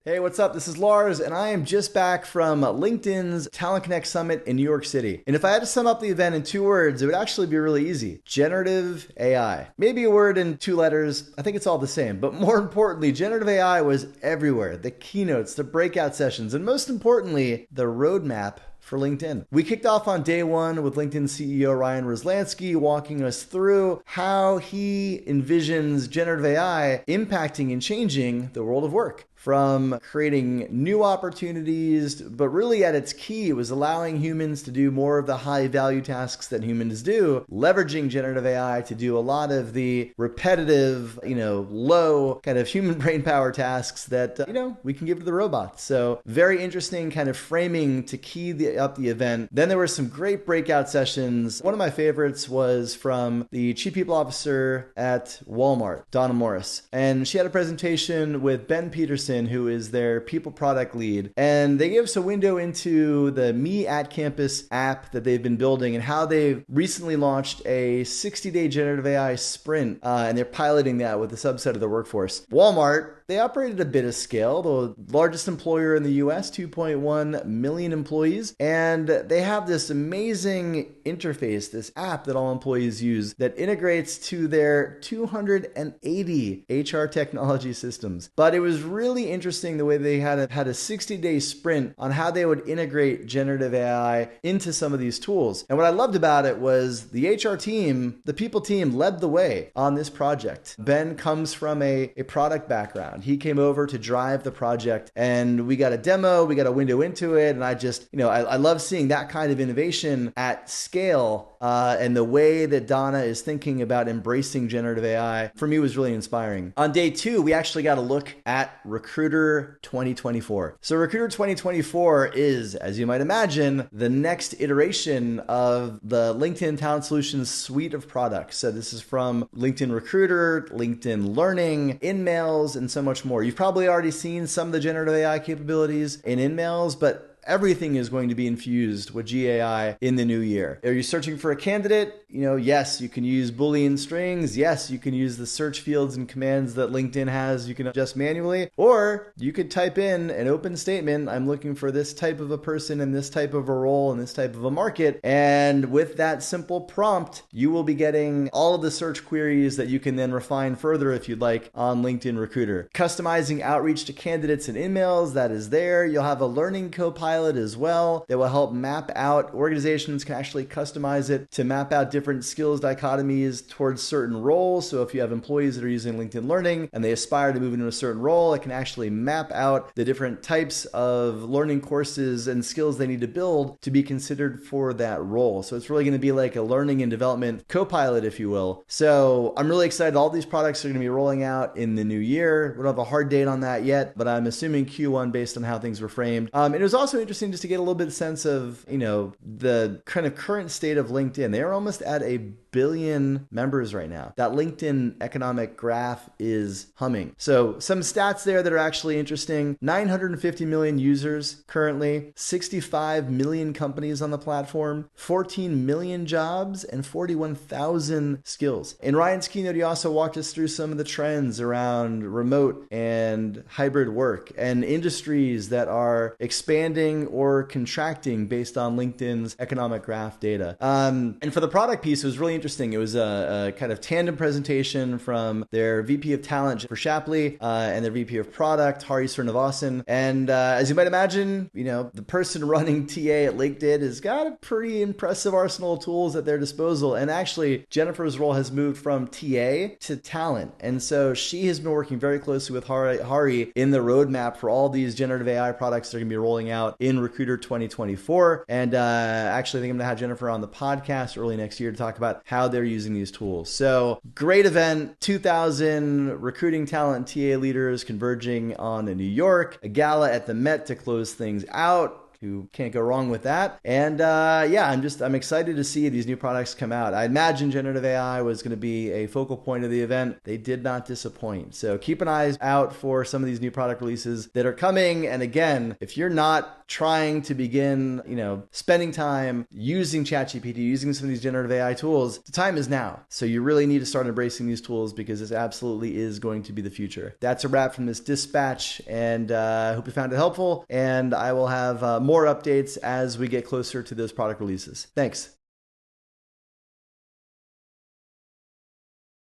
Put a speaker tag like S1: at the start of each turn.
S1: Hey, what's up? This is Lars, and I am just back from LinkedIn's Talent Connect Summit in New York City. And if I had to sum up the event in 2 words, it would actually be really easy. Generative AI. Maybe a word in 2 letters. I think it's all the same. But more importantly, generative AI was everywhere. The keynotes, the breakout sessions, and most importantly, the roadmap for LinkedIn. We kicked off on day 1 with LinkedIn CEO Ryan Roslansky walking us through how he envisions generative AI impacting and changing the world of work. From creating new opportunities, but really at its key, it was allowing humans to do more of the high value tasks that humans do, leveraging generative AI to do a lot of the repetitive, low kind of human brain power tasks that, we can give to the robots. So very interesting kind of framing to key up the event. Then there were some great breakout sessions. One of my favorites was from the Chief People Officer at Walmart, Donna Morris. And she had a presentation with Ben Peterson, who is their people product lead. And they gave us a window into the Me at Campus app that they've been building and how they've recently launched a 60-day generative AI sprint. And they're piloting that with a subset of the workforce. Walmart, they operated a bit of scale, the largest employer in the US, 2.1 million employees. And they have this amazing interface, this app that all employees use that integrates to their 280 HR technology systems. But it was really interesting the way they had a 60-day sprint on how they would integrate generative AI into some of these tools. And what I loved about it was the HR team, the people team led the way on this project. Ben comes from a product background. He came over to drive the project and we got a demo, we got a window into it. And I just, I love seeing that kind of innovation at scale. And the way that Donna is thinking about embracing generative AI for me was really inspiring. On day 2, we actually got a look at Recruiter 2024. So Recruiter 2024 is, as you might imagine, the next iteration of the LinkedIn Talent Solutions suite of products. So this is from LinkedIn Recruiter, LinkedIn Learning, InMails, and so much more. You've probably already seen some of the generative AI capabilities in InMails, but everything is going to be infused with GAI in the new year. Are you searching for a candidate? Yes, you can use Boolean strings. Yes, you can use the search fields and commands that LinkedIn has. You can adjust manually, or you could type in an open statement. I'm looking for this type of a person in this type of a role in this type of a market. And with that simple prompt, you will be getting all of the search queries that you can then refine further if you'd like on LinkedIn Recruiter. Customizing outreach to candidates and emails, that is there. You'll have a learning co-pilot as well that will help map out. Organizations can actually customize it to map out different skills dichotomies towards certain roles. So if you have employees that are using LinkedIn Learning and they aspire to move into a certain role, it can actually map out the different types of learning courses and skills they need to build to be considered for that role. So it's really going to be like a learning and development co-pilot, if you will. So I'm really excited. All these products are going to be rolling out in the new year. We don't have a hard date on that yet, but I'm assuming Q1 based on how things were framed. And it was also interesting just to get a little bit of sense of, the kind of current state of LinkedIn. They are almost at 1 billion members right now. That LinkedIn economic graph is humming. So some stats there that are actually interesting. 950 million users currently, 65 million companies on the platform, 14 million jobs, and 41,000 skills. In Ryan's keynote, he also walked us through some of the trends around remote and hybrid work and industries that are expanding or contracting based on LinkedIn's economic graph data. And for the product piece, it was really interesting. It was a kind of tandem presentation from their VP of Talent for Shapley and their VP of Product, Hari Srinivasan. And as you might imagine, the person running TA at LinkedIn has got a pretty impressive arsenal of tools at their disposal. And actually, Jennifer's role has moved from TA to talent. And so she has been working very closely with Hari in the roadmap for all these generative AI products that are going to be rolling out in Recruiter 2024. And actually, I think I'm going to have Jennifer on the podcast early next year to talk about how they're using these tools. So great event, 2,000 recruiting talent TA leaders converging on in New York, a gala at the Met to close things out. You can't go wrong with that. And yeah, I'm excited to see these new products come out. I imagine generative AI was going to be a focal point of the event. They did not disappoint. So keep an eye out for some of these new product releases that are coming. And again, if you're not trying to begin, spending time using ChatGPT, using some of these generative AI tools, the time is now. So you really need to start embracing these tools because this absolutely is going to be the future. That's a wrap from this dispatch, and I hope you found it helpful. And I will have more updates as we get closer to those product releases. Thanks.